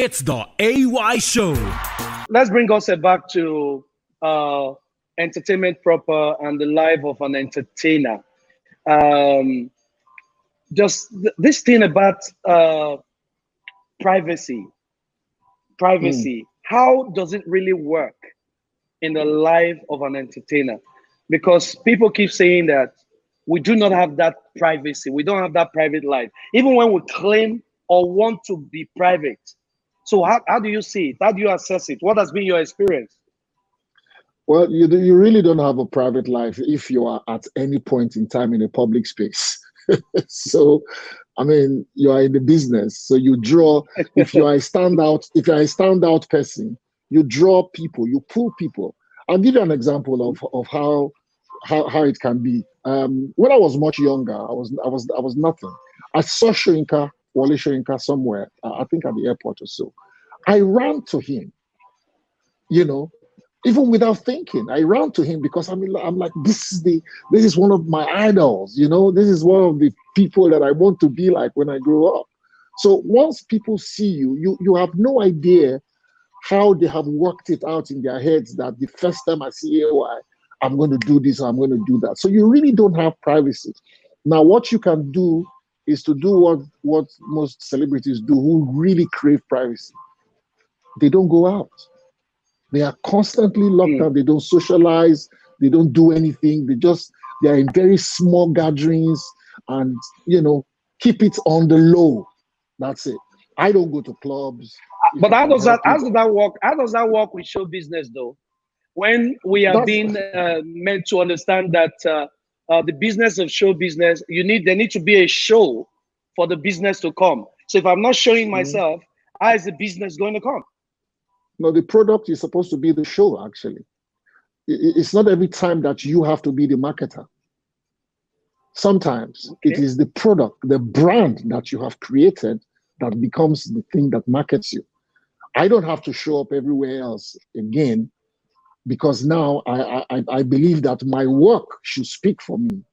It's the AY Show. Let's bring us back to entertainment proper and the life of an entertainer. This thing about privacy. How does it really work in the life of an entertainer? Because people keep saying that we do not have that privacy. We don't have that private life, even when we claim or want to be private. So how do you see it? How do you assess it? What has been your experience? Well, you really don't have a private life if you are at any point in time in a public space. So, I mean, you are in the business. So you draw, if you are a standout person, you draw people, you pull people. I'll give you an example of how it can be. When I was much younger, I was nothing. I saw Wale Soyinka somewhere, I think at the airport or so. I ran to him, even without thinking. I ran to him because I'm like, this is one of my idols, this is one of the people that I want to be like when I grow up. So once people see you, you have no idea how they have worked it out in their heads that the first time I see AY, I'm going to do this, or I'm going to do that. So you really don't have privacy. Now, what you can do is to do what most celebrities do who really crave privacy. They don't go out. They are constantly locked down. They don't socialize. They don't do anything. They are in very small gatherings and, keep it on the low. That's it. I don't go to clubs. But how does that work? How does that work with show business though? When we are being meant to understand that the business of show business, there need to be a show for the business to come. So if I'm not showing myself, how is the business going to come? No, the product is supposed to be the show, actually. It's not every time that you have to be the marketer. Sometimes it is the product, the brand that you have created that becomes the thing that markets you. I don't have to show up everywhere else again, because now I believe that my work should speak for me.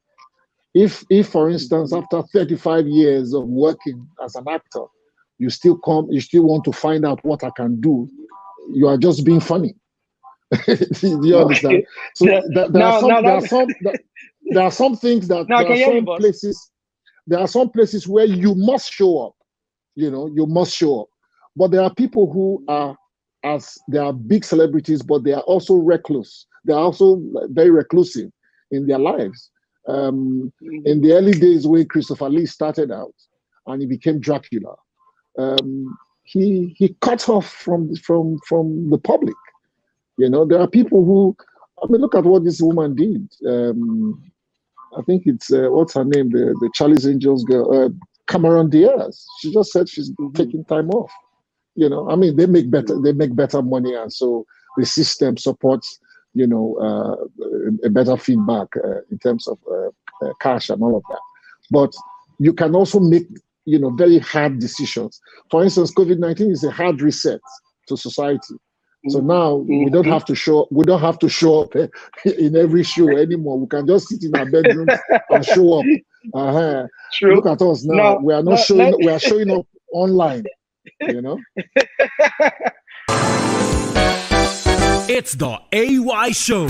If for instance, after 35 years of working as an actor, you still want to find out what I can do, you are just being funny. Do you understand? So there are some things that there are some places where you must show up. You must show up. But there are people who they are big celebrities, but they are also recluse. They are also very reclusive in their lives. In the early days when Christopher Lee started out and he became Dracula, he cut off from the public. There are people who, look at what this woman did. I think it's what's her name, the Charlie's Angels girl, Cameron Diaz. She just said she's taking time off. They make better money, and so the system supports a better feedback in terms of cash and all of that. But you can also make very hard decisions. For instance, COVID-19 is a hard reset to society. So now we don't have to show up in every show anymore. We can just sit in our bedrooms and show up. True. Look at us now. We are showing up online. It's the AY Show.